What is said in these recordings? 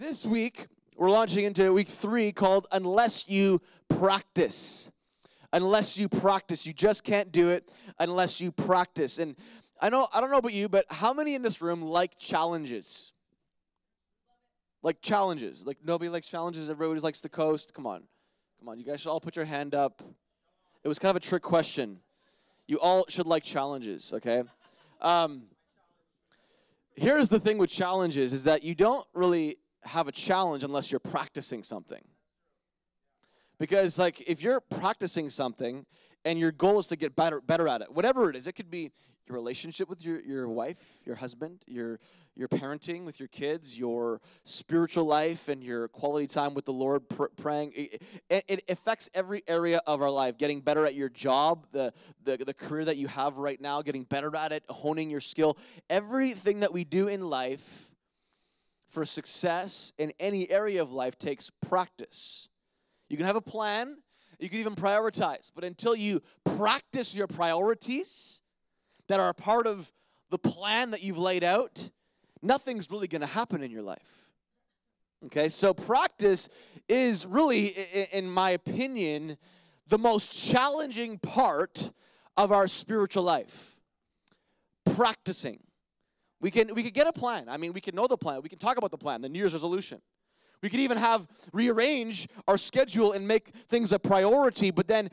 This week, we're launching into week 3 called Unless You Practice. Unless you practice. You just can't do it unless you practice. And I don't know about you, but how many in this room like challenges? Like challenges. Like nobody likes challenges. Everybody likes the coast. Come on. Come on. You guys should all put your hand up. It was kind of a trick question. You all should like challenges, okay? Here's the thing with challenges is that you don't really have a challenge unless you're practicing something. Because like if you're practicing something and your goal is to get better at it, whatever it is, it could be your relationship with your wife, your husband, your parenting with your kids, your spiritual life, and your quality time with the Lord, praying. It affects every area of our life. Getting better at your job, the career that you have right now, getting better at it, honing your skill. Everything that we do in life for success in any area of life takes practice. You can have a plan, you can even prioritize, but until you practice your priorities that are a part of the plan that you've laid out, nothing's really going to happen in your life. Okay, so practice is really, in my opinion, the most challenging part of our spiritual life. Practicing. We could get a plan. I mean, we can know the plan. We can talk about the plan, the New Year's resolution. We could even rearrange our schedule and make things a priority, but then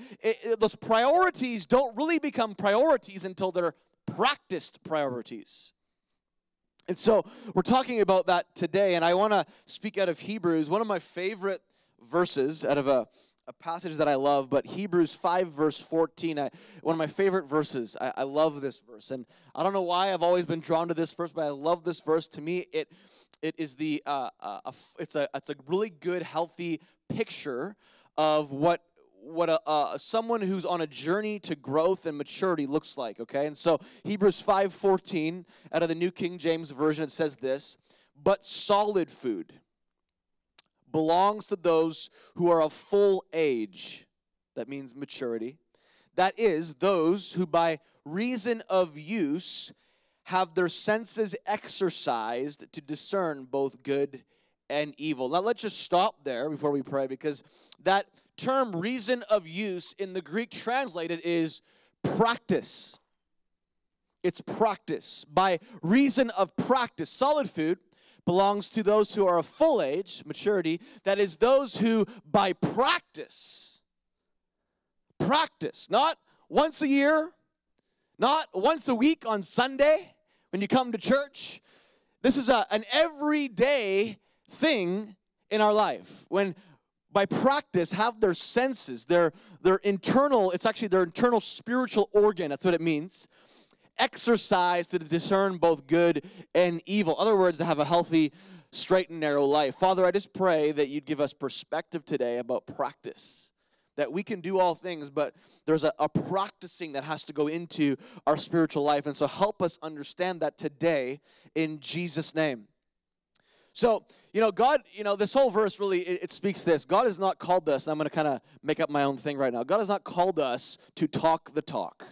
those priorities don't really become priorities until they're practiced priorities. And so we're talking about that today, and I want to speak out of Hebrews, one of my favorite verses out of a passage that I love, but Hebrews 5 verse 14, one of my favorite verses. I love this verse, and I don't know why I've always been drawn to this verse, but I love this verse. To me, it is it's a really good, healthy picture of what someone who's on a journey to growth and maturity looks like. Okay, and so Hebrews 5:14 out of the New King James Version, it says this: "But solid food belongs to those who are of full age," that means maturity, "that is, those who by reason of use have their senses exercised to discern both good and evil." Now let's just stop there before we pray, because that term reason of use in the Greek translated is practice. It's practice. By reason of practice, solid food belongs to those who are of full age, maturity, that is, those who by practice, not once a year, not once a week on Sunday when you come to church. This is an everyday thing in our life. When by practice have their senses, their internal, it's actually their internal spiritual organ, that's what it means, exercise to discern both good and evil. In other words, to have a healthy, straight and narrow life. Father, I just pray that you'd give us perspective today about practice, that we can do all things, but there's a practicing that has to go into our spiritual life. And so help us understand that today in Jesus' name. So, God, this whole verse really, it speaks this. God has not called us, and I'm going to kind of make up my own thing right now. God has not called us to talk the talk.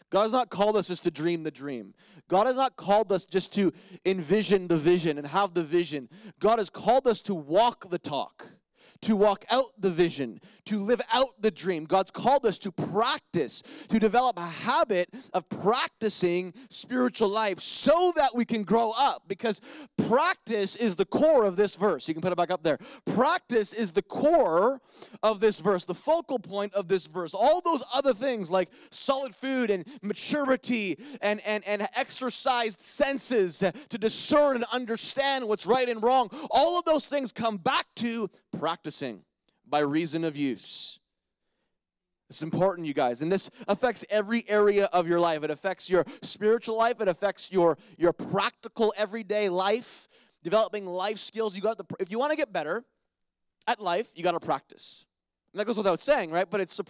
God has not called us just to dream the dream. God has not called us just to envision the vision and have the vision. God has called us to walk the talk, to walk out the vision, to live out the dream. God's called us to practice, to develop a habit of practicing spiritual life so that we can grow up, because practice is the core of this verse. You can put it back up there. Practice is the core of this verse, the focal point of this verse. All those other things like solid food and maturity and exercised senses to discern and understand what's right and wrong, all of those things come back to practicing by reason of use. It's important, you guys, and this affects every area of your life. It affects your spiritual life. It affects your practical everyday life, developing life skills. If you want to get better at life, you got to practice. And that goes without saying, right? But it's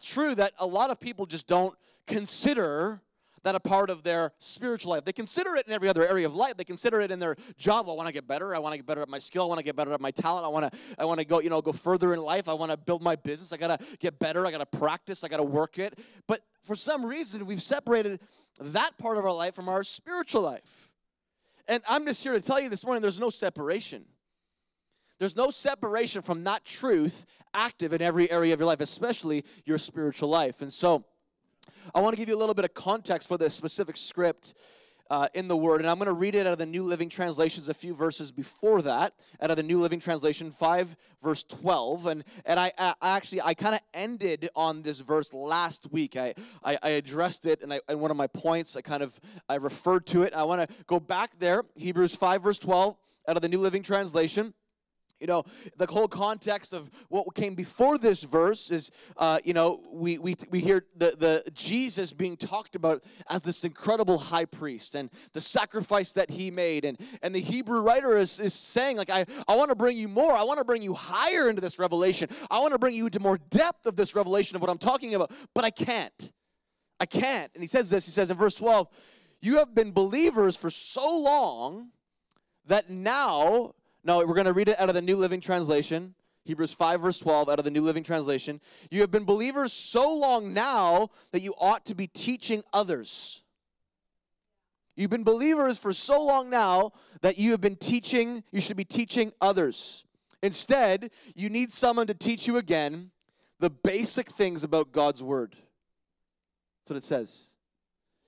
true that a lot of people just don't consider that a part of their spiritual life. They consider it in every other area of life. They consider it in their job. I want to get better. I want to get better at my skill. I want to get better at my talent. I want to go further in life. I want to build my business. I got to get better. I got to practice. I got to work it. But for some reason, we've separated that part of our life from our spiritual life. And I'm just here to tell you this morning, there's no separation. There's no separation from that truth active in every area of your life, especially your spiritual life. And so I want to give you a little bit of context for this specific script in the Word. And I'm going to read it out of the New Living Translations, a few verses before that, out of the New Living Translation 5, verse 12. And I kind of ended on this verse last week. I addressed it in one of my points. I referred to it. I want to go back there, Hebrews 5, verse 12, out of the New Living Translation. You know, the whole context of what came before this verse is, we hear the Jesus being talked about as this incredible high priest and the sacrifice that he made. And the Hebrew writer is saying, like, I want to bring you more. I want to bring you higher into this revelation. I want to bring you into more depth of this revelation of what I'm talking about, but I can't. I can't. And he says this, he says in verse 12, you have been believers for so long that now we're going to read it out of the New Living Translation, Hebrews 5, verse 12, out of the New Living Translation. You have been believers so long now that you ought to be teaching others. You've been believers for so long now that you should be teaching others. Instead, you need someone to teach you again the basic things about God's Word. That's what it says.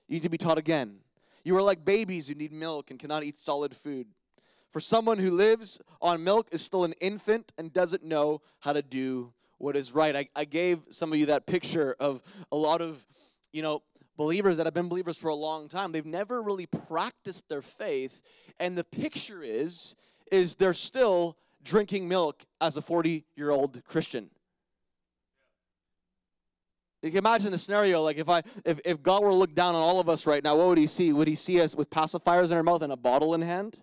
You need to be taught again. You are like babies who need milk and cannot eat solid food. For someone who lives on milk is still an infant and doesn't know how to do what is right. I gave some of you that picture of a lot of, believers that have been believers for a long time. They've never really practiced their faith, and the picture is they're still drinking milk as a 40-year-old Christian. You can imagine the scenario, like if God were to look down on all of us right now, what would he see? Would he see us with pacifiers in our mouth and a bottle in hand?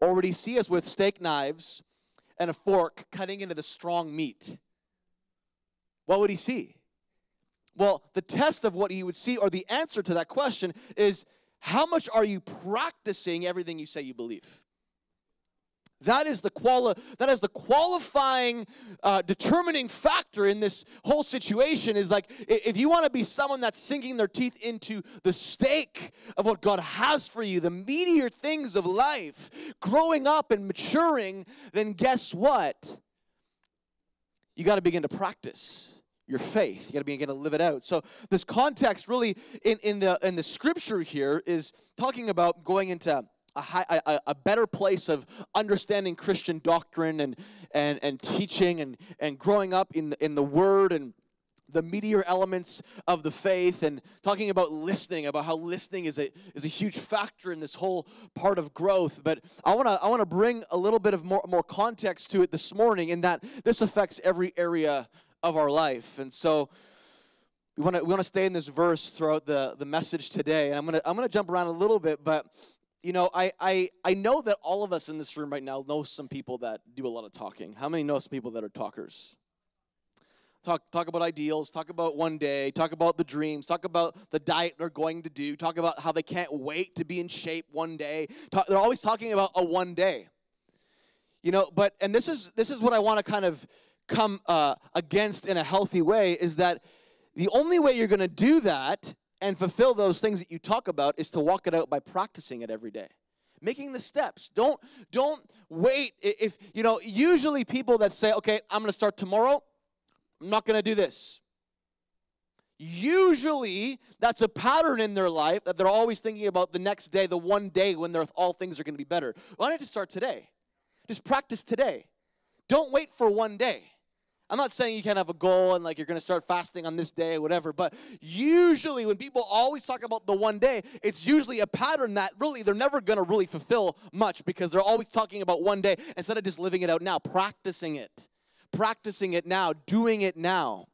Or would he see us with steak knives and a fork cutting into the strong meat? What would he see? Well, the test of what he would see, or the answer to that question, is how much are you practicing everything you say you believe? That is the qualifying, determining factor in this whole situation. Is like, if you want to be someone that's sinking their teeth into the steak of what God has for you, the meatier things of life, growing up and maturing, then guess what? You got to begin to practice your faith. You got to begin to live it out. So this context really in the scripture here is talking about going into a better place of understanding Christian doctrine and teaching and growing up in the Word and the meatier elements of the faith, and talking about listening, about how listening is a huge factor in this whole part of growth. But I want to bring a little bit of more context to it this morning, in that this affects every area of our life. And so we want to stay in this verse throughout the message today. And I'm gonna jump around a little bit, but I know that all of us in this room right now know some people that do a lot of talking. How many know some people that are talkers? Talk about ideals, talk about one day, talk about the dreams, talk about the diet they're going to do, talk about how they can't wait to be in shape one day. They're always talking about a one day. And this is what I want to kind of come against in a healthy way, is that the only way you're going to do that and fulfill those things that you talk about is to walk it out by practicing it every day. Making the steps. Don't wait. If usually people that say, okay, I'm going to start tomorrow, I'm not going to do this. Usually that's a pattern in their life, that they're always thinking about the next day, the one day when all things are going to be better. Why don't you start today? Just practice today. Don't wait for one day. I'm not saying you can't have a goal and like you're going to start fasting on this day or whatever, but usually when people always talk about the one day, it's usually a pattern that really they're never going to really fulfill much, because they're always talking about one day instead of just living it out now, practicing it now, doing it now.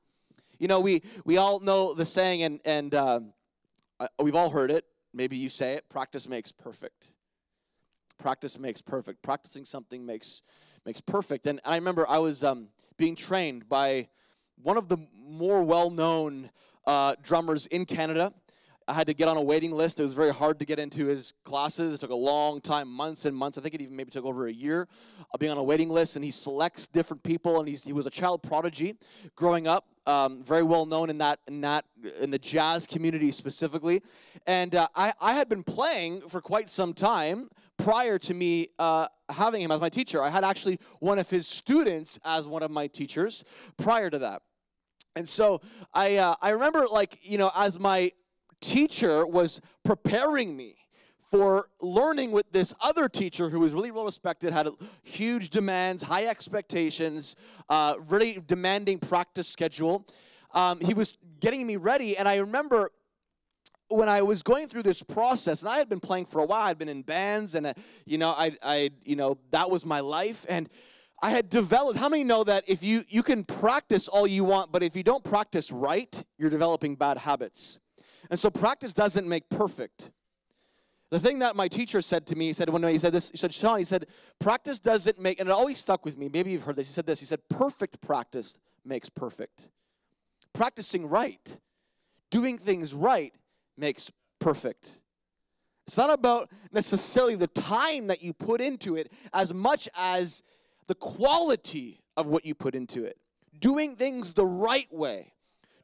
We all know the saying, and we've all heard it. Maybe you say it, practice makes perfect. Practice makes perfect. Practicing something makes perfect. And I remember I was being trained by one of the more well-known drummers in Canada. I had to get on a waiting list. It was very hard to get into his classes. It took a long time, months and months. I think it even maybe took over a year of being on a waiting list. And he selects different people. And he was a child prodigy growing up, very well known in the jazz community specifically. And I had been playing for quite some time, prior to me having him as my teacher. I had actually one of his students as one of my teachers prior to that. And so I remember, like, you know, as my teacher was preparing me for learning with this other teacher who was really well respected, had huge demands, high expectations, really demanding practice schedule. He was getting me ready, and I remember when I was going through this process, and I had been playing for a while, I'd been in bands, and you know, that was my life, and I had developed. How many know that if you can practice all you want, but if you don't practice right, you're developing bad habits? And so practice doesn't make perfect. The thing that my teacher said to me, he said, when he said this, he said, Shawn, he said, practice doesn't make, and it always stuck with me. Maybe you've heard this. He said this. He said, perfect practice makes perfect. Practicing right, doing things right, makes perfect. It's not about necessarily the time that you put into it as much as the quality of what you put into it. Doing things the right way.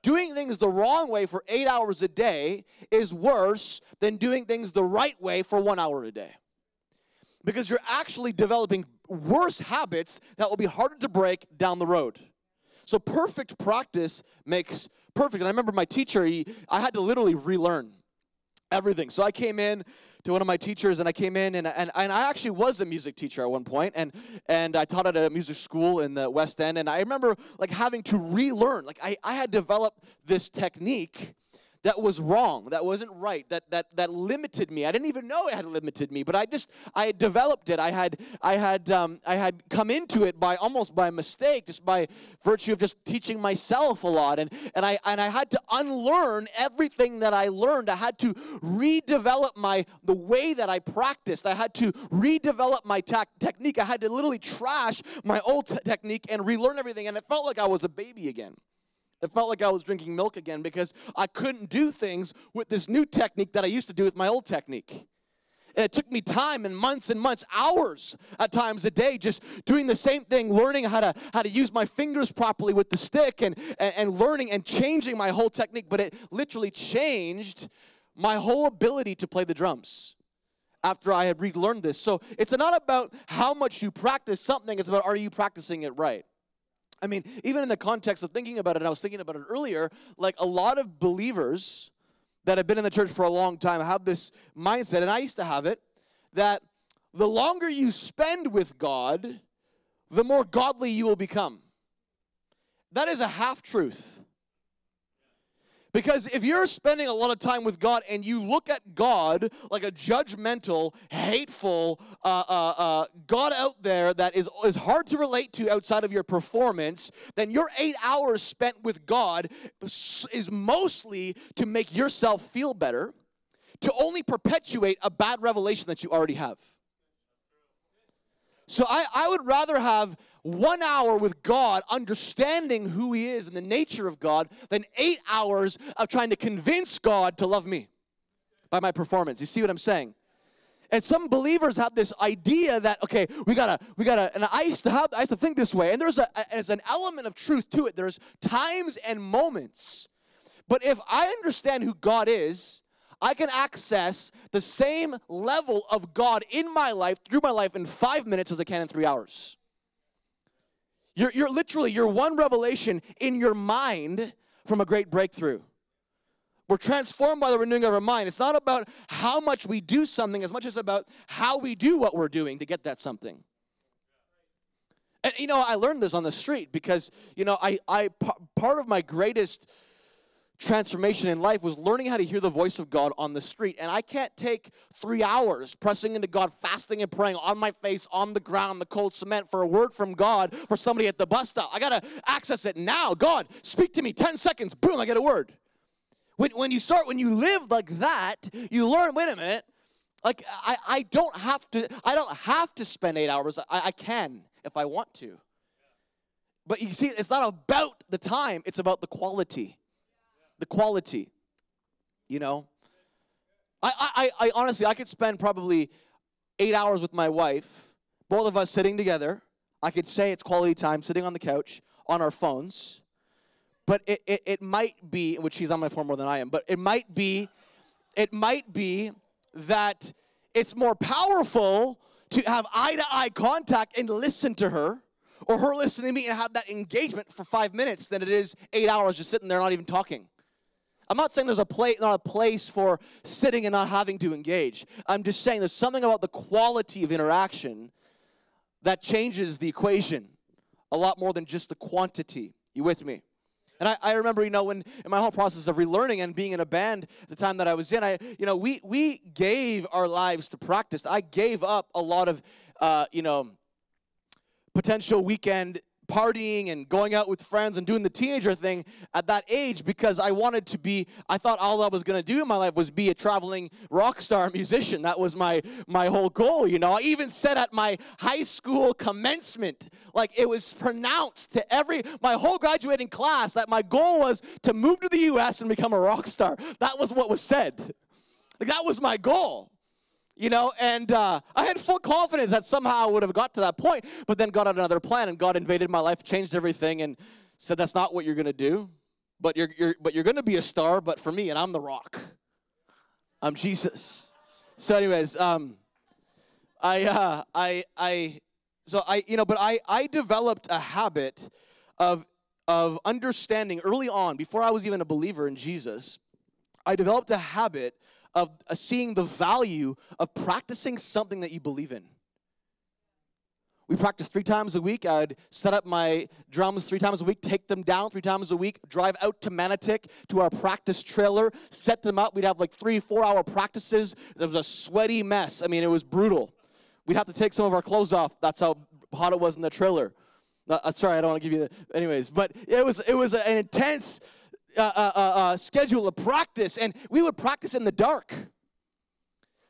Doing things the wrong way for 8 hours a day is worse than doing things the right way for 1 hour a day. Because you're actually developing worse habits that will be harder to break down the road. So perfect practice makes perfect. And I remember my teacher, I had to literally relearn everything. So I came in to one of my teachers, and I came in, and I actually was a music teacher at one point, and I taught at a music school in the West End, and I remember like having to relearn. Like I had developed this technique that was wrong, that wasn't right, that limited me. I didn't even know it had limited me, but I had developed it. I had come into it almost by mistake, just by virtue of just teaching myself a lot, and I had to unlearn everything that I learned. I had to redevelop the way that I practiced. I had to redevelop my technique. I had to literally trash my old technique and relearn everything, and it felt like I was a baby again. It felt like I was drinking milk again because I couldn't do things with this new technique that I used to do with my old technique. And it took me time and months, hours at times a day, just doing the same thing, learning how to use my fingers properly with the stick and learning and changing my whole technique. But it literally changed my whole ability to play the drums after I had relearned this. So it's not about how much you practice something. It's about, are you practicing it right? I mean, even in the context of thinking about it, and I was thinking about it earlier, like a lot of believers that have been in the church for a long time have this mindset, and I used to have it, that the longer you spend with God, the more godly you will become. That is a half-truth. Because if you're spending a lot of time with God and you look at God like a judgmental, hateful God out there that is hard to relate to outside of your performance, then your 8 hours spent with God is mostly to make yourself feel better, to only perpetuate a bad revelation that you already have. So I would rather have 1 hour with God, understanding who He is and the nature of God, than 8 hours of trying to convince God to love me by my performance. You see what I'm saying? And some believers have this idea that, okay, we gotta, and I used to think this way, and there's an element of truth to it. There's times and moments. But if I understand who God is, I can access the same level of God in my life, through my life, in 5 minutes as I can in 3 hours. You're literally, you're one revelation in your mind from a great breakthrough. We're transformed by the renewing of our mind. It's not about how much we do something as much as about how we do what we're doing to get that something. And, you know, I learned this on the street because, you know, part of my greatest transformation in life was learning how to hear the voice of God on the street. And I can't take 3 hours pressing into God, fasting and praying on my face, on the ground, the cold cement for a word from God for somebody at the bus stop. I got to access it now. God, speak to me. 10 seconds. Boom, I get a word. When you live like that, you learn, wait a minute, like I don't have to spend 8 hours. I can if I want to. But you see, it's not about the time, it's about the quality. The quality, you know. I honestly, I could spend probably 8 hours with my wife, both of us sitting together. I could say it's quality time, sitting on the couch, on our phones. But it might be, which she's on my phone more than I am, but it might be that it's more powerful to have eye-to-eye contact and listen to her, or her listening to me and have that engagement for 5 minutes than it is 8 hours just sitting there not even talking. I'm not saying there's not a place for sitting and not having to engage. I'm just saying there's something about the quality of interaction that changes the equation a lot more than just the quantity. You with me? And I remember, when in my whole process of relearning and being in a band the time that I was in, we gave our lives to practice. I gave up a lot of, potential weekend partying and going out with friends and doing the teenager thing at that age because I thought all I was going to do in my life was be a traveling rock star musician. That was my whole goal, I even said at my high school commencement, like it was pronounced to my whole graduating class that my goal was to move to the U.S. and become a rock star. That was what was said. Like that was my goal. And I had full confidence that somehow I would have got to that point, but then God had another plan, and God invaded my life, changed everything, and said, that's not what you're going to do, but you're going to be a star, but for me, and I'm the rock. I'm Jesus. So anyways, I developed a habit of understanding early on, before I was even a believer in Jesus, I developed a habit of seeing the value of practicing something that you believe in. We practiced 3 times a week. I'd set up my drums 3 times a week, take them down 3 times a week, drive out to Manotick to our practice trailer, set them up. We'd have like 3-4 hour practices. It was a sweaty mess. I mean, it was brutal. We'd have to take some of our clothes off. That's how hot it was in the trailer. Sorry, I don't want to give you the... Anyways, but it was an intense... schedule of practice, and we would practice in the dark.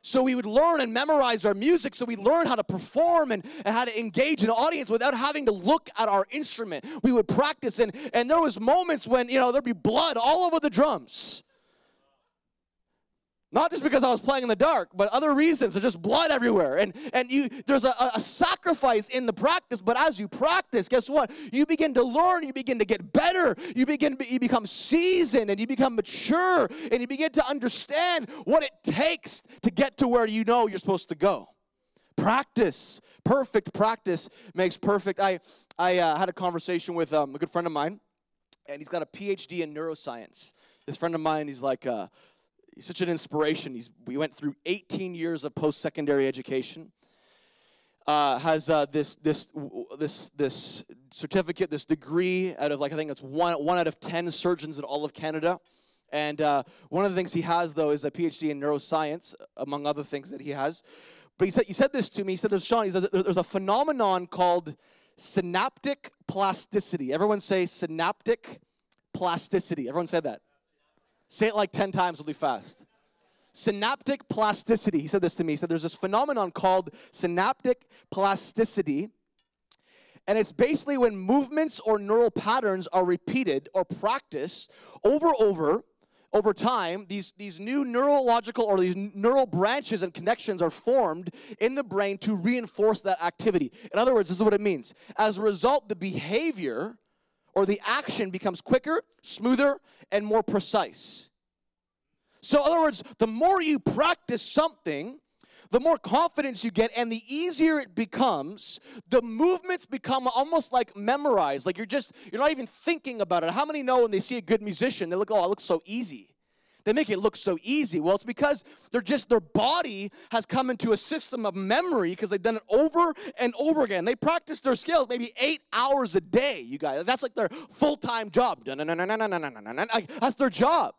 So we would learn and memorize our music, so we learn how to perform and how to engage an audience without having to look at our instrument. We would practice, and there was moments when, there'd be blood all over the drums. Not just because I was playing in the dark, but other reasons. There's just blood everywhere. And there's a sacrifice in the practice, but as you practice, guess what? You begin to learn, you begin to get better, you become seasoned, and you become mature, and you begin to understand what it takes to get to where you're supposed to go. Practice. Perfect practice makes perfect. I had a conversation with a good friend of mine, and he's got a PhD in neuroscience. This friend of mine, he's like... he's such an inspiration. We went through 18 years of post-secondary education. Has this certificate, this degree out of I think it's one out of 10 surgeons in all of Canada. And one of the things he has though is a PhD in neuroscience, among other things that he has. But he said this to me. He said, Shawn, there's a phenomenon called synaptic plasticity. Everyone say synaptic plasticity. Everyone say that. Say it like 10 times really fast. Synaptic plasticity. He said this to me. He said there's this phenomenon called synaptic plasticity. And it's basically when movements or neural patterns are repeated or practiced over time, these new neurological or these neural branches and connections are formed in the brain to reinforce that activity. In other words, this is what it means. As a result, the behavior or the action becomes quicker, smoother, and more precise. So in other words, the more you practice something, the more confidence you get, and the easier it becomes. The movements become almost like memorized. Like you're not even thinking about it. How many know when they see a good musician, they look, oh, it looks so easy. They make it look so easy. Well, it's because their body has come into a system of memory because they've done it over and over again. They practice their skills maybe 8 hours a day, you guys. That's like their full-time job. That's their job.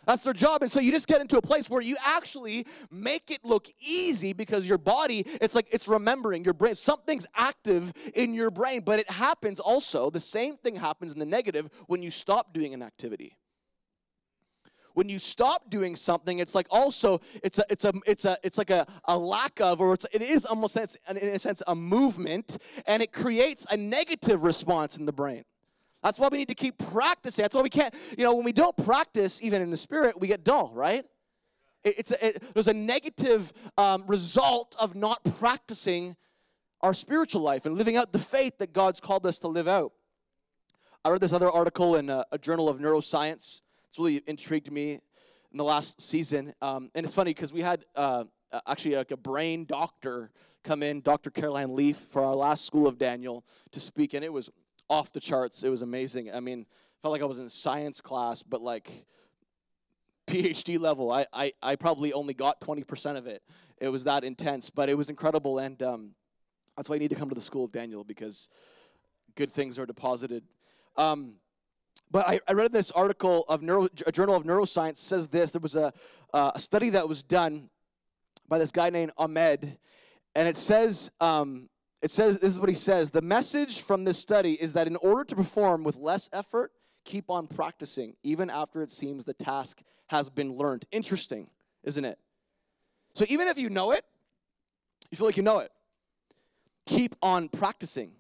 That's their job. And so you just get into a place where you actually make it look easy because your body, it's like it's remembering your brain. Something's active in your brain, but it happens also, the same thing happens in the negative when you stop doing an activity. When you stop doing something, it's like also it's like a lack of, or it is almost in a sense a movement, and it creates a negative response in the brain. That's why we need to keep practicing. That's why we can't, when we don't practice, even in the spirit, we get dull, right? There's a negative result of not practicing our spiritual life and living out the faith that God's called us to live out. I read this other article in a journal of neuroscience. It's really intrigued me in the last season. And it's funny because we had actually like a brain doctor come in, Dr. Caroline Leaf, for our last School of Daniel to speak, and it was off the charts. It was amazing. I mean, felt like I was in science class, but like PhD level. I probably only got 20% of it. It was that intense, but it was incredible, and that's why you need to come to the School of Daniel, because good things are deposited. But I read this article of a Journal of Neuroscience says this. There was a study that was done by this guy named Ahmed, and it says, this is what he says: the message from this study is that in order to perform with less effort, keep on practicing, even after it seems the task has been learned. Interesting, isn't it? So even if you know it, you feel like you know it, keep on practicing.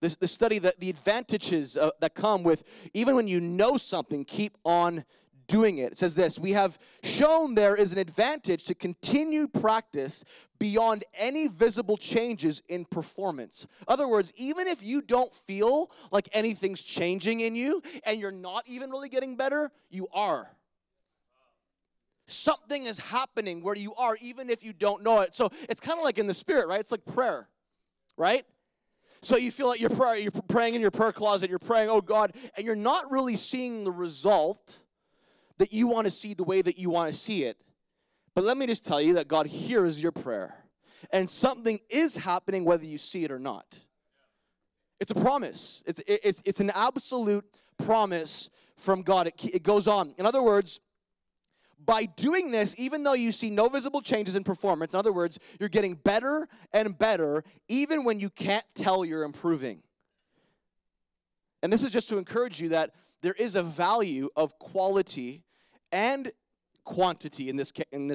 The study, the advantages that come with, even when you know something, keep on doing it. It says this: we have shown there is an advantage to continued practice beyond any visible changes in performance. In other words, even if you don't feel like anything's changing in you and you're not even really getting better, you are. Something is happening where you are, even if you don't know it. So it's kind of like in the spirit, right? It's like prayer, right? So you feel like you're praying in your prayer closet, you're praying, oh God, and you're not really seeing the result that you want to see the way that you want to see it. But let me just tell you that God hears your prayer. And something is happening whether you see it or not. It's a promise. It's an absolute promise from God. It goes on. In other words, by doing this, even though you see no visible changes in performance, in other words, you're getting better and better, even when you can't tell you're improving. And this is just to encourage you that there is a value of quality and quantity in this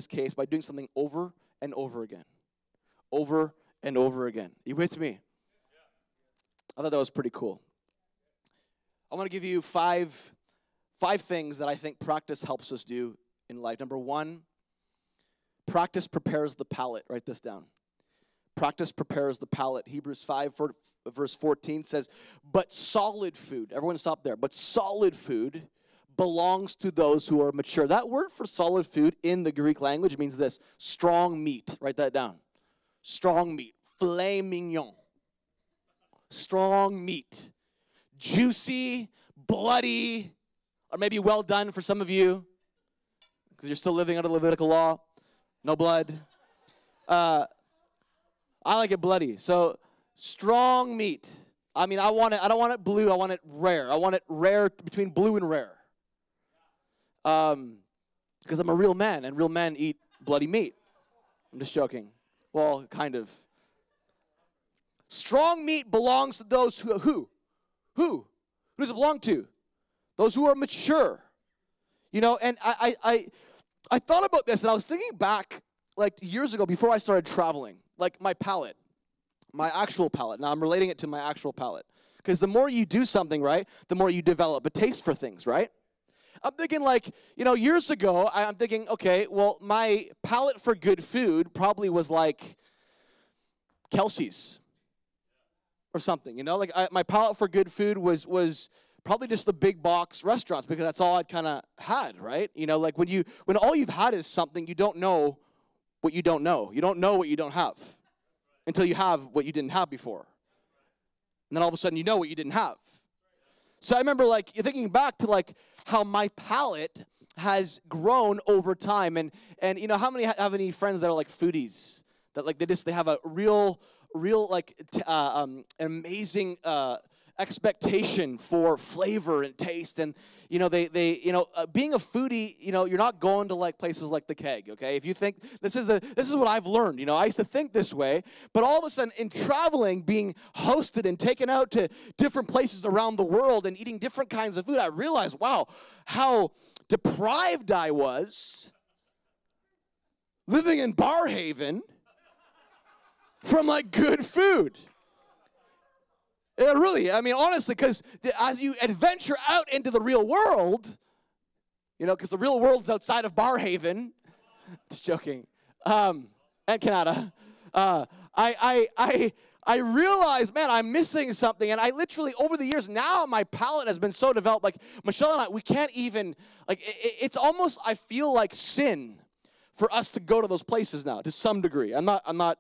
case by doing something over and over again. Over and over again. You with me? I thought that was pretty cool. I want to give you five things that I think practice helps us do in life. Number one, practice prepares the palate. Write this down. Practice prepares the palate. Hebrews 5, verse 14 says, but solid food, everyone stop there, but solid food belongs to those who are mature. That word for solid food in the Greek language means this: strong meat. Write that down. Strong meat. Filet mignon. Strong meat. Juicy, bloody, or maybe well done for some of you, because you're still living under Levitical law. No blood. I like it bloody. So strong meat. I mean, I don't want it blue. I want it rare. I want it rare, between blue and rare. Because I'm a real man, and real men eat bloody meat. I'm just joking. Well, kind of. Strong meat belongs to those who does it belong to? Those who are mature. You know, and I thought about this, and I was thinking back, like, years ago before I started traveling, like my palate, my actual palate. Now I'm relating it to my actual palate. Because the more you do something, right, the more you develop a taste for things, right? I'm thinking, like, you know, years ago, I'm thinking, okay, well, my palate for good food probably was like Kelsey's or something, you know? Like, my palate for good food was probably just the big box restaurants, because that's all I'd kind of had, right? You know, like when all you've had is something, you don't know what you don't know. You don't know what you don't have until you have what you didn't have before. And then all of a sudden you know what you didn't have. So I remember, like, thinking back to, like, how my palate has grown over time. And you know, how many have any friends that are like foodies? That, like, they have a real like amazing expectation for flavor and taste. And you know, they you know, being a foodie, you know, you're not going to like places like the Keg, okay? If you think this is what I've learned, you know, I used to think this way, but all of a sudden in traveling, being hosted and taken out to different places around the world and eating different kinds of food, I realized, wow, how deprived I was living in Barrhaven from like good food. Really, I mean, honestly, because as you adventure out into the real world, you know, because the real world's outside of Barrhaven, just joking, and Canada, I realized, man, I'm missing something, and I literally, over the years, now my palate has been so developed, like, Michelle and I, we can't even, like, it's almost, I feel like sin for us to go to those places now, to some degree. I'm not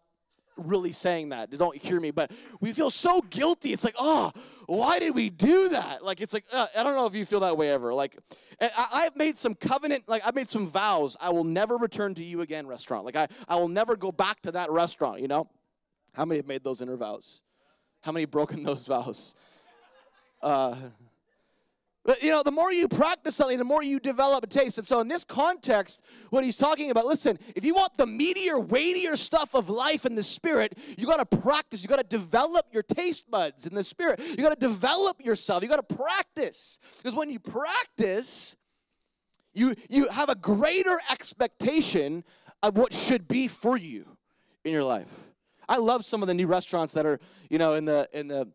really saying that. Don't hear me, but we feel so guilty. It's like, oh, why did we do that? Like, it's like, I don't know if you feel that way ever. Like, I've made some covenant, like, I've made some vows. I will never return to you again restaurant. Like, I will never go back to that restaurant, you know? How many have made those inner vows? How many have broken those vows? But, you know, the more you practice something, the more you develop a taste. And so in this context, what he's talking about, listen, if you want the meatier, weightier stuff of life in the Spirit, you got to practice. You got to develop your taste buds in the Spirit. You got to develop yourself. You got to practice. Because when you practice, you have a greater expectation of what should be for you in your life. I love some of the new restaurants that are, you know, in the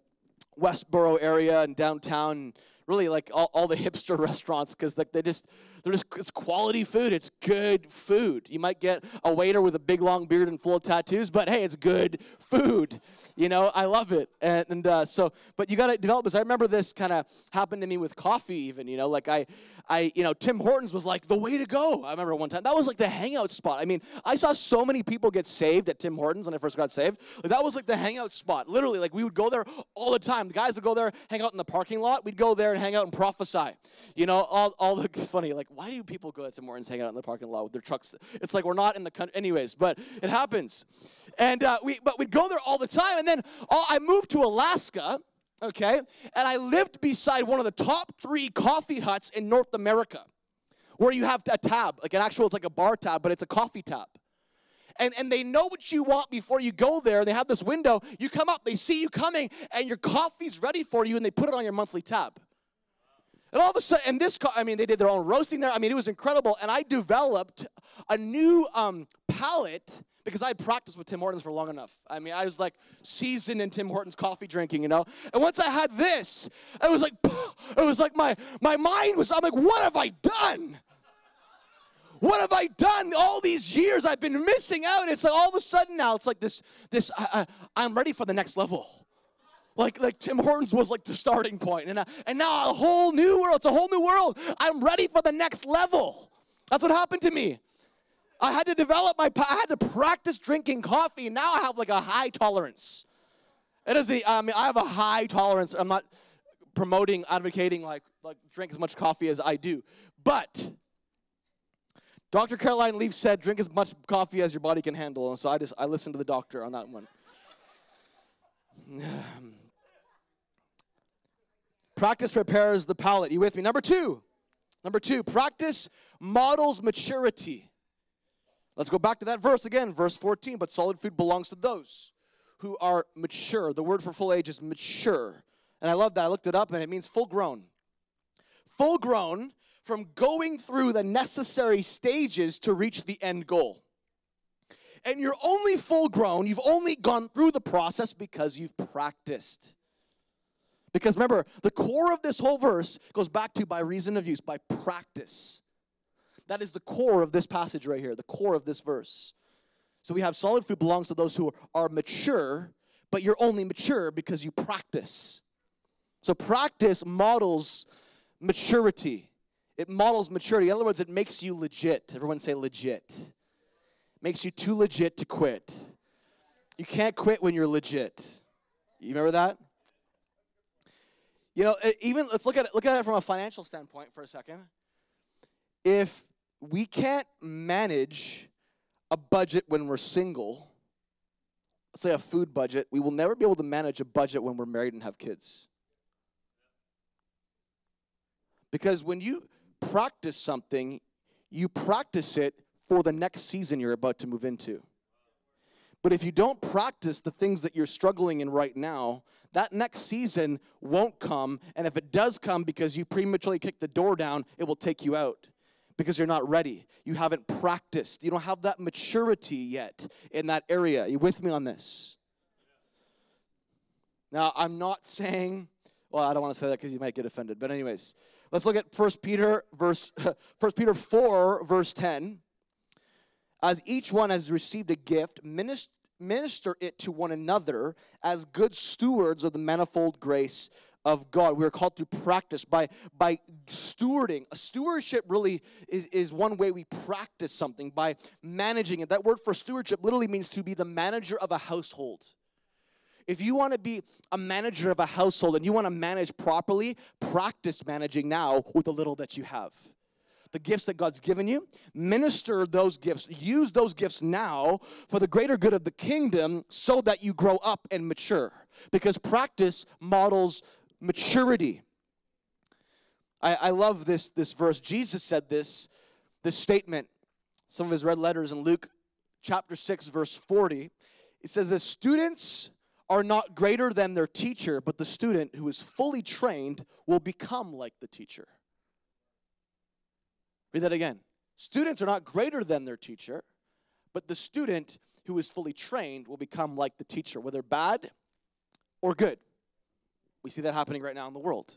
Westboro area and downtown. Really, like all the hipster restaurants, because like they're just it's quality food. It's good food. You might get a waiter with a big long beard and full of tattoos, but hey, it's good food. You know, I love it. And so, but you got to develop this. I remember this kind of happened to me with coffee, even. You know, like I you know, Tim Hortons was like the way to go. I remember one time that was like the hangout spot. I mean, I saw so many people get saved at Tim Hortons when I first got saved. Like, that was like the hangout spot. Literally, like we would go there all the time. The guys would go there, hang out in the parking lot. We'd go there and hang out and prophesy. You know, all the, it's funny, like, why do people go to Tim Hortons, hang out in the parking lot with their trucks? It's like we're not in the country. Anyways, but it happens. And we'd go there all the time. And then I moved to Alaska, okay, and I lived beside one of the top 3 coffee huts in North America, where you have a tab, like an actual, it's like a bar tab, but it's a coffee tab. And they know what you want before you go there. They have this window. You come up, they see you coming, and your coffee's ready for you, and they put it on your monthly tab. And all of a sudden, and they did their own roasting there. I mean, it was incredible. And I developed a new palate because I had practiced with Tim Hortons for long enough. I mean, I was like seasoned in Tim Hortons coffee drinking, you know. And once I had this, it was like my mind was, I'm like, what have I done? What have I done all these years? I've been missing out. It's like all of a sudden now, it's like this I'm ready for the next level. Like Tim Hortons was like the starting point. And now a whole new world. It's a whole new world. I'm ready for the next level. That's what happened to me. I had to develop I had to practice drinking coffee. And now I have like a high tolerance. I have a high tolerance. I'm not advocating like drink as much coffee as I do. But Dr. Caroline Leaf said, drink as much coffee as your body can handle. And so I listened to the doctor on that one. Practice prepares the palate. You with me? Number two, practice models maturity. Let's go back to that verse again, verse 14. But solid food belongs to those who are mature. The word for full age is mature. And I love that. I looked it up, and it means full grown. Full grown from going through the necessary stages to reach the end goal. And you're only full grown, you've only gone through the process because you've practiced. Because remember, the core of this whole verse goes back to by reason of use, by practice. That is the core of this passage right here, the core of this verse. So we have solid food belongs to those who are mature, but you're only mature because you practice. So practice models maturity. It models maturity. In other words, it makes you legit. Everyone say legit. Makes you too legit to quit. You can't quit when you're legit. You remember that? You know, even let's look at it from a financial standpoint for a second. If we can't manage a budget when we're single, let's say a food budget, we will never be able to manage a budget when we're married and have kids. Because when you practice something, you practice it for the next season you're about to move into. But if you don't practice the things that you're struggling in right now, that next season won't come. And if it does come because you prematurely kick the door down, it will take you out because you're not ready. You haven't practiced. You don't have that maturity yet in that area. Are you with me on this? Now, I'm not saying, well, I don't want to say that because you might get offended. But anyways, let's look at 1 Peter 4, verse 10. As each one has received a gift, minister it to one another as good stewards of the manifold grace of God. We are called to practice by stewarding. A stewardship really is one way we practice something, by managing it. That word for stewardship literally means to be the manager of a household. If you want to be a manager of a household and you want to manage properly, practice managing now with the little that you have. The gifts that God's given you, minister those gifts. Use those gifts now for the greater good of the kingdom so that you grow up and mature. Because practice models maturity. I love this verse. Jesus said this statement, some of his red letters in Luke chapter 6, verse 40. It says this: students are not greater than their teacher, but the student who is fully trained will become like the teacher. Read that again. Students are not greater than their teacher, but the student who is fully trained will become like the teacher, whether bad or good. We see that happening right now in the world,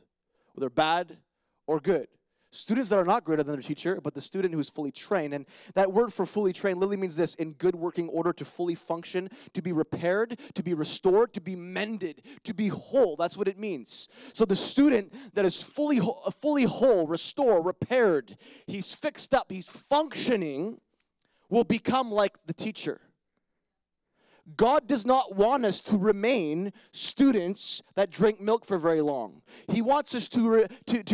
whether bad or good. Students that are not greater than their teacher, but the student who is fully trained. And that word for fully trained literally means this: in good working order, to fully function, to be repaired, to be restored, to be mended, to be whole. That's what it means. So the student that is fully whole, restored, repaired, he's fixed up, he's functioning, will become like the teacher. God does not want us to remain students that drink milk for very long. He wants us to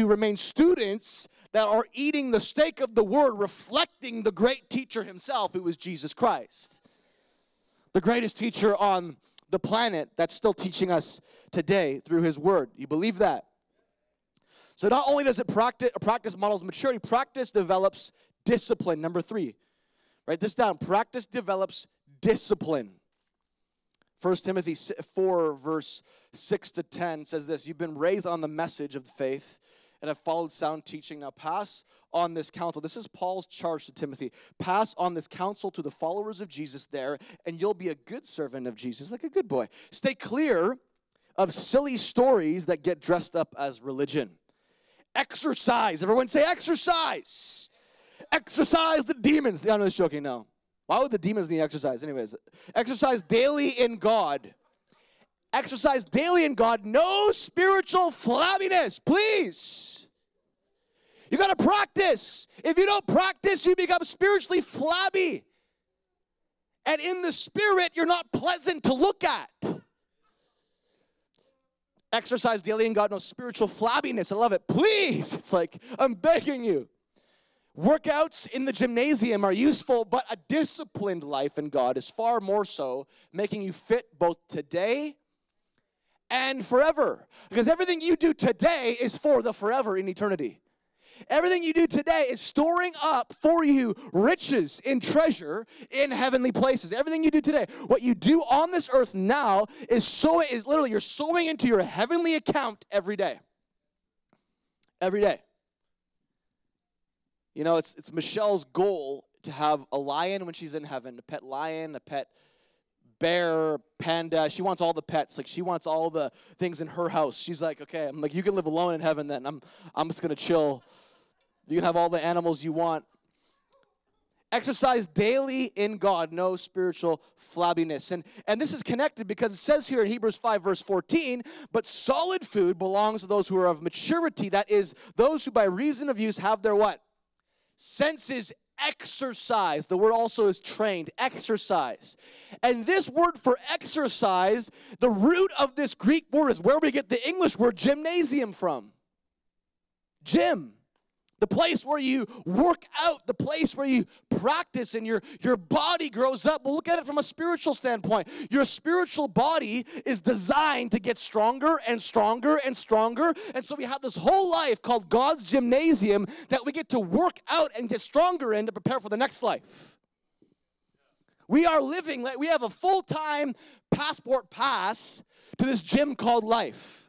remain students that are eating the steak of the word, reflecting the great teacher himself, who was Jesus Christ. The greatest teacher on the planet that's still teaching us today through his word. You believe that? So not only does it practice models maturity, practice develops discipline. Number 3. Write this down. Practice develops discipline. 1 Timothy 4, verse 6 to 10 says this: you've been raised on the message of the faith and have followed sound teaching. Now pass on this counsel. This is Paul's charge to Timothy. Pass on this counsel to the followers of Jesus there, and you'll be a good servant of Jesus, like a good boy. Stay clear of silly stories that get dressed up as religion. Exercise. Everyone say exercise. Exercise the demons. I'm just joking now. Why would the demons need exercise? Anyways, exercise daily in God. Exercise daily in God. No spiritual flabbiness, please. You got to practice. If you don't practice, you become spiritually flabby. And in the spirit, you're not pleasant to look at. Exercise daily in God. No spiritual flabbiness. I love it. Please. It's like, I'm begging you. Workouts in the gymnasium are useful, but a disciplined life in God is far more so, making you fit both today and forever. Because everything you do today is for the forever in eternity. Everything you do today is storing up for you riches in treasure in heavenly places. Everything you do today, what you do on this earth now is literally you're sowing into your heavenly account every day. Every day. You know, it's Michelle's goal to have a lion when she's in heaven, a pet lion, a pet bear, panda. She wants all the pets. Like, she wants all the things in her house. She's like, okay, I'm like, you can live alone in heaven then. I'm just going to chill. You can have all the animals you want. Exercise daily in God, no spiritual flabbiness. And this is connected because it says here in Hebrews 5, verse 14, but solid food belongs to those who are of maturity. That is, those who by reason of use have their what? Senses exercise. The word also is trained, exercise. And this word for exercise, the root of this Greek word is where we get the English word gymnasium from. Gym. The place where you work out, the place where you practice and your body grows up. Well, look at it from a spiritual standpoint. Your spiritual body is designed to get stronger and stronger and stronger. And so we have this whole life called God's gymnasium that we get to work out and get stronger in to prepare for the next life. We are living, we have a full-time passport pass to this gym called life.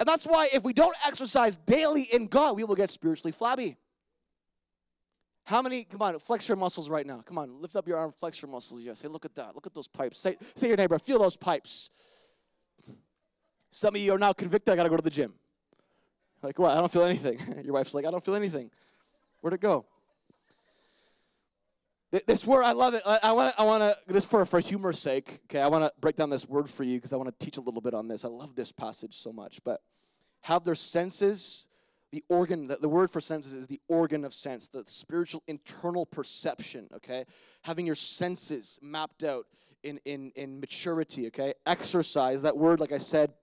And that's why if we don't exercise daily in God, we will get spiritually flabby. How many, come on, flex your muscles right now. Come on, lift up your arm, flex your muscles. Yeah, say, look at that. Look at those pipes. Say to your neighbor, feel those pipes. Some of you are now convicted, I got to go to the gym. Like, what? I don't feel anything. Your wife's like, I don't feel anything. Where'd it go? This word, I love it. I want to, just for humor's sake, okay, I want to break down this word for you because I want to teach a little bit on this. I love this passage so much. But have their senses, the organ, the word for senses is the organ of sense, the spiritual internal perception, okay? Having your senses mapped out in maturity, okay? Exercise, that word, like I said,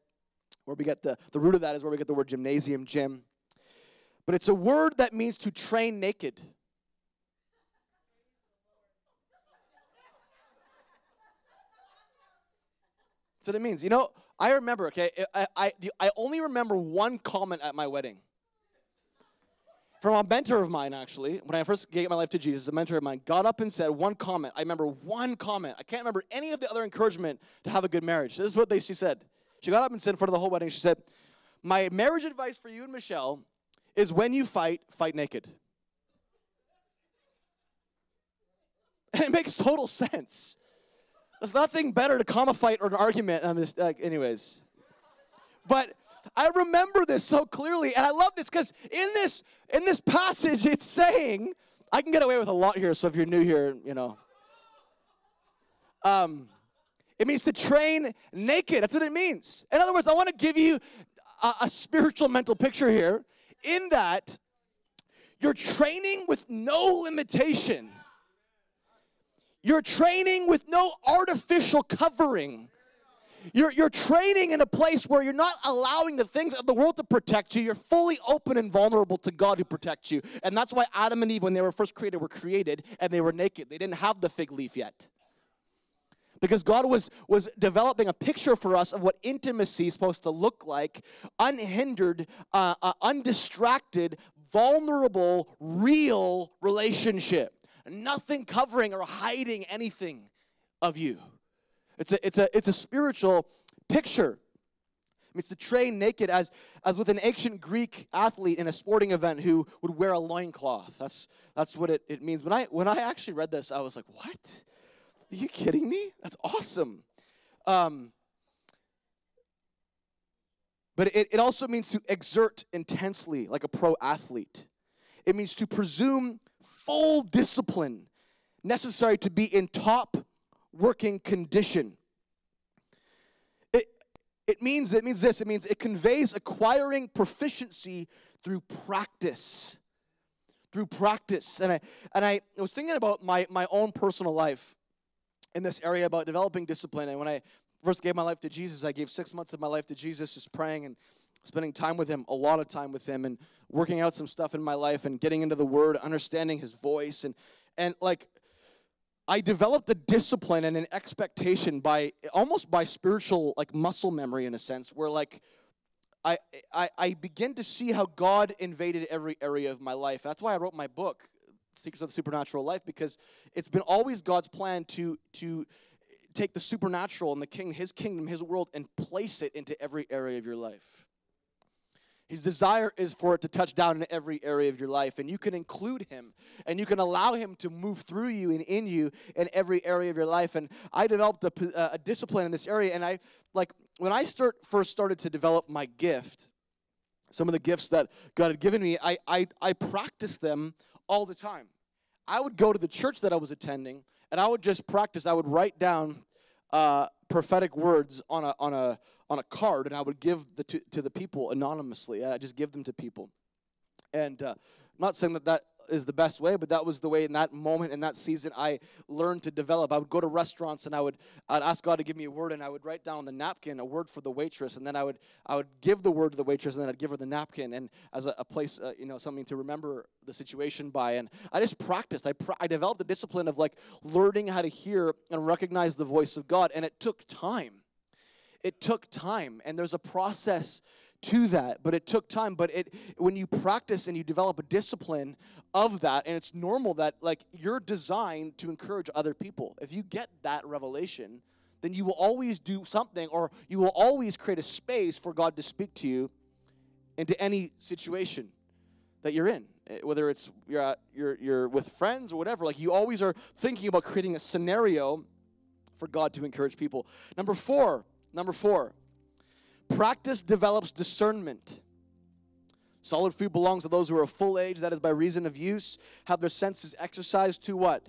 where we get the root of that is where we get the word gymnasium, gym. But it's a word that means to train naked. That's what it means. You know, I remember, okay, I only remember one comment at my wedding. From a mentor of mine, actually, when I first gave my life to Jesus, a mentor of mine got up and said one comment. I remember one comment. I can't remember any of the other encouragement to have a good marriage. This is what she said. She got up and said in front of the whole wedding, she said, my marriage advice for you and Michelle is when you fight, fight naked. And it makes total sense. There's nothing better to calm a fight or an argument. I'm just, anyways. But I remember this so clearly, and I love this because in this passage, it's saying, I can get away with a lot here, so if you're new here, you know. It means to train naked. That's what it means. In other words, I want to give you a spiritual mental picture here in that you're training with no limitation. You're training with no artificial covering. You're training in a place where you're not allowing the things of the world to protect you. You're fully open and vulnerable to God who protects you. And that's why Adam and Eve, when they were first created, were created and they were naked. They didn't have the fig leaf yet. Because God was developing a picture for us of what intimacy is supposed to look like, unhindered, undistracted, vulnerable, real relationship. Nothing covering or hiding anything of you. It's a spiritual picture. It's to train naked as with an ancient Greek athlete in a sporting event who would wear a loincloth. That's what it means. When I actually read this, I was like, what? Are you kidding me? That's awesome. But it also means to exert intensely like a pro athlete. It means to presume full discipline necessary to be in top working condition. It means this. It means it conveys acquiring proficiency through practice. Through practice. And I was thinking about my own personal life in this area about developing discipline. And when I first gave my life to Jesus, I gave 6 months of my life to Jesus, just praying and spending time with him, a lot of time with him, and working out some stuff in my life and getting into the Word, understanding his voice. And like, I developed a discipline and an expectation almost by spiritual, like, muscle memory in a sense, where like I begin to see how God invaded every area of my life. That's why I wrote my book, Secrets of the Supernatural Life, because it's been always God's plan to take the supernatural and his kingdom, his world, and place it into every area of your life. His desire is for it to touch down in every area of your life, and you can include him, and you can allow him to move through you and in you in every area of your life. And I developed a discipline in this area, and when I first started to develop my gift, some of the gifts that God had given me, I practiced them all the time. I would go to the church that I was attending, and I would just practice. I would write down prophetic words on a card, and I would give to the people anonymously. I just give them to people. And I'm not saying that is the best way, but that was the way in that moment, in that season, I learned to develop. I would go to restaurants, and I'd ask God to give me a word, and I would write down on the napkin a word for the waitress, and then I would give the word to the waitress, and then I'd give her the napkin, and as a place, something to remember the situation by. And I just practiced. I developed the discipline of like learning how to hear and recognize the voice of God, and it took time. It took time, and there's a process to that, but it took time. But when you practice and you develop a discipline of that, and it's normal that like you're designed to encourage other people. If you get that revelation, then you will always do something, or you will always create a space for God to speak to you into any situation that you're in. Whether it's you're with friends or whatever, like you always are thinking about creating a scenario for God to encourage people. Number four, practice develops discernment. Solid food belongs to those who are of full age, that is by reason of use, have their senses exercised to what?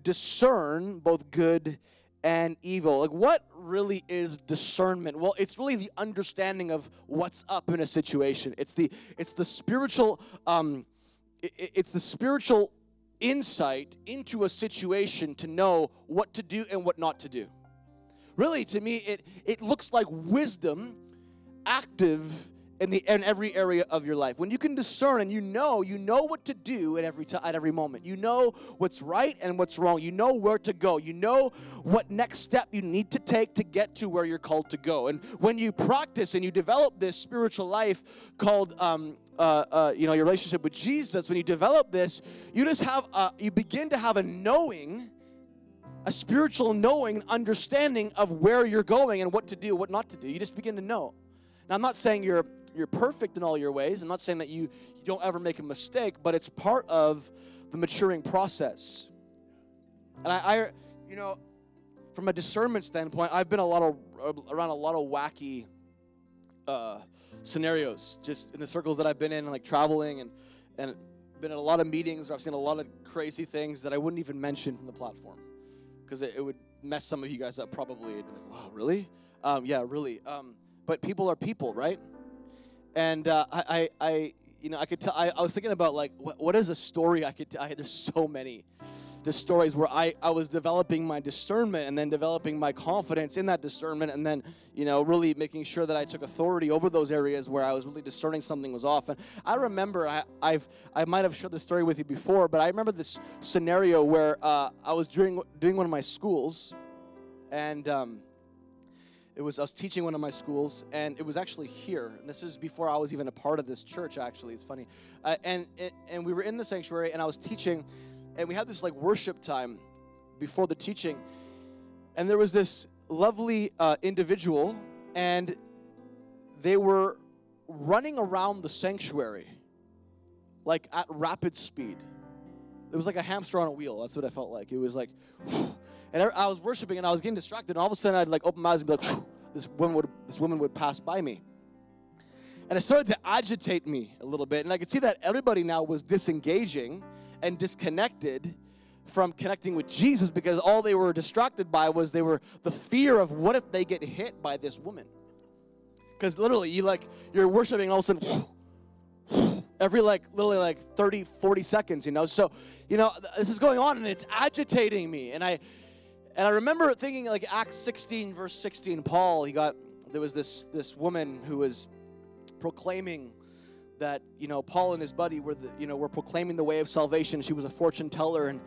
discern both good and evil. Like, what really is discernment? Well, it's really the understanding of what's up in a situation. It's the spiritual it's the spiritual insight into a situation to know what to do and what not to do. Really, to me, it looks like wisdom active in every area of your life. When you can discern and you know what to do at every moment. You know what's right and what's wrong. You know where to go. You know what next step you need to take to get to where you're called to go. And when you practice and you develop this spiritual life called your relationship with Jesus, when you develop this, you begin to have a knowing, a spiritual knowing, understanding of where you're going and what to do, what not to do. You just begin to know. Now, I'm not saying you're perfect in all your ways. I'm not saying that you don't ever make a mistake, but it's part of the maturing process. And I from a discernment standpoint, I've been around a lot of wacky scenarios, just in the circles that I've been in, like traveling and been at a lot of meetings where I've seen a lot of crazy things that I wouldn't even mention from the platform because it would mess some of you guys up probably. Like, wow, really? Yeah, really. But people are people, right? And I could tell. I was thinking about like what is a story I could tell. There's so many, just stories where I was developing my discernment and then developing my confidence in that discernment, and then really making sure that I took authority over those areas where I was really discerning something was off. And I remember I might have shared this story with you before, but I remember this scenario where I was doing one of my schools, and I was teaching one of my schools, and it was actually here. And this is before I was even a part of this church, actually. It's funny. And we were in the sanctuary, and I was teaching, and we had this, like, worship time before the teaching. And there was this lovely individual, and they were running around the sanctuary, like, at rapid speed. It was like a hamster on a wheel. That's what I felt like. It was like... And I was worshiping, and I was getting distracted, and all of a sudden, I'd like open my eyes and be like, this woman would pass by me. And it started to agitate me a little bit, and I could see that everybody now was disengaging and disconnected from connecting with Jesus because all they were distracted by was the fear of what if they get hit by this woman. Because literally, you're worshiping, and all of a sudden, every literally 30, 40 seconds, So, this is going on, and it's agitating me, And I remember thinking, like, Acts 16, verse 16, there was this woman who was proclaiming that, Paul and his buddy were proclaiming the way of salvation. She was a fortune teller, and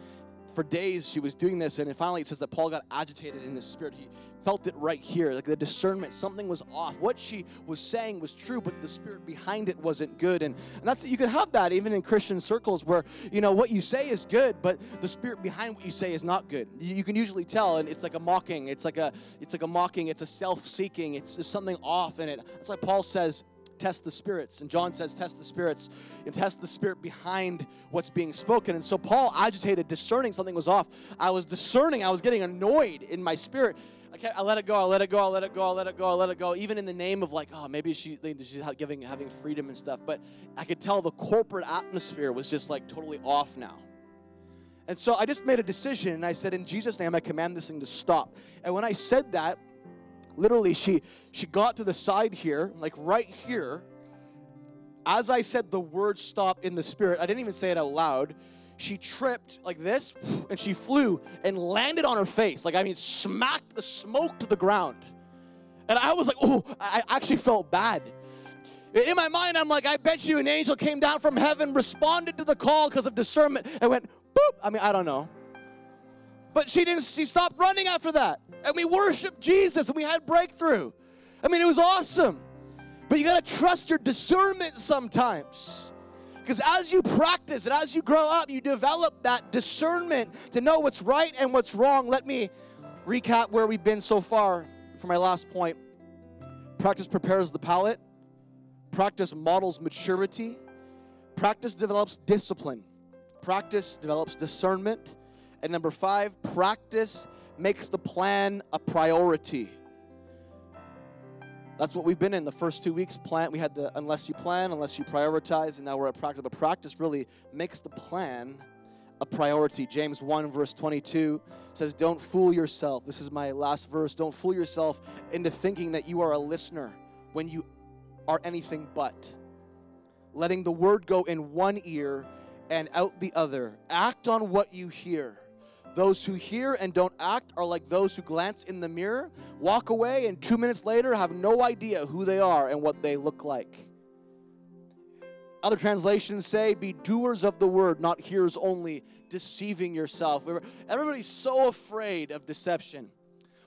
for days she was doing this, and finally it says that Paul got agitated in his spirit. He felt it right here, like the discernment, something was off. What she was saying was true, but the spirit behind it wasn't good. And that's, you can have that even in Christian circles where, what you say is good, but the spirit behind what you say is not good. You can usually tell, and it's like a mocking. It's like a mocking. It's a self-seeking. It's just something off in it. That's why Paul says, test the spirits. And John says, test the spirits. And test the spirit behind what's being spoken. And so Paul, agitated, discerning something was off. I was discerning. I was getting annoyed in my spirit. I let it go. I let it go. I let it go. I let it go. I let it go. Even in the name of maybe she's having freedom and stuff. But I could tell the corporate atmosphere was just totally off now. And so I just made a decision, and I said, in Jesus' name, I command this thing to stop. And when I said that, literally, she got to the side here, like right here. As I said the word stop in the spirit, I didn't even say it out loud. She tripped like this, and she flew and landed on her face. Smoked the ground. And I was like, oh, I actually felt bad. In my mind, I'm like, I bet you an angel came down from heaven, responded to the call because of discernment, and went, boop. I don't know. But she stopped running after that. And we worshiped Jesus, and we had breakthrough. It was awesome. But you got to trust your discernment sometimes. Because as you practice and as you grow up, you develop that discernment to know what's right and what's wrong. Let me recap where we've been so far for my last point. Practice prepares the palate. Practice models maturity. Practice develops discipline. Practice develops discernment. And number 5, practice makes the plan a priority. That's what we've been in the first 2 weeks. We had the unless you plan, unless you prioritize, and now we're at practice. But practice really makes the plan a priority. James 1 verse 22 says, don't fool yourself. This is my last verse. Don't fool yourself into thinking that you are a listener when you are anything but. Letting the word go in one ear and out the other. Act on what you hear. Those who hear and don't act are like those who glance in the mirror, walk away, and 2 minutes later have no idea who they are and what they look like. Other translations say, be doers of the word, not hearers only, deceiving yourself. Everybody's so afraid of deception.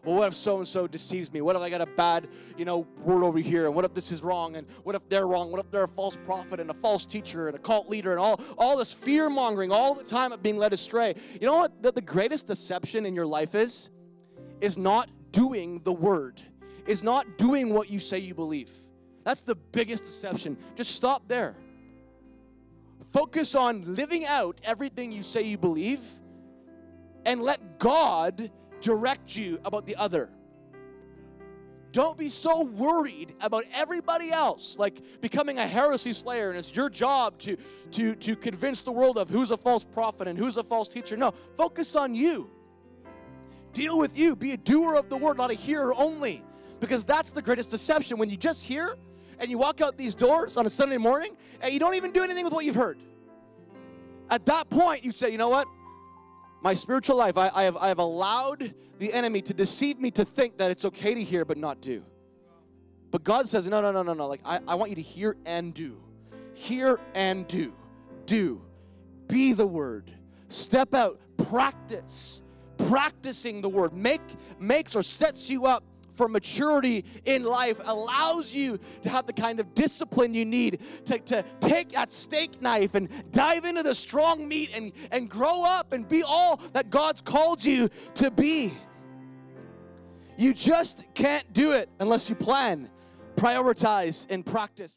Well, what if so-and-so deceives me? What if I got a bad, word over here? And what if this is wrong? And what if they're wrong? What if they're a false prophet and a false teacher and a cult leader and all this fear-mongering all the time of being led astray? You know what the greatest deception in your life is? Is not doing the word. Is not doing what you say you believe. That's the biggest deception. Just stop there. Focus on living out everything you say you believe and let God direct you about the other. Don't be so worried about everybody else, like becoming a heresy slayer, and it's your job to convince the world of who's a false prophet and who's a false teacher. No, focus on you. Deal with you. Be a doer of the word, not a hearer only, because that's the greatest deception. When you just hear and you walk out these doors on a Sunday morning and you don't even do anything with what you've heard. At that point, you say, you know what? My spiritual life, I have allowed the enemy to deceive me to think that it's okay to hear but not do. But God says, no. Like, I want you to hear and do. Hear and do. Do. Be the word. Step out. Practice. Practicing the word makes or sets you up for maturity in life, allows you to have the kind of discipline you need to take that steak knife and dive into the strong meat and grow up and be all that God's called you to be. You just can't do it unless you plan, prioritize, and practice.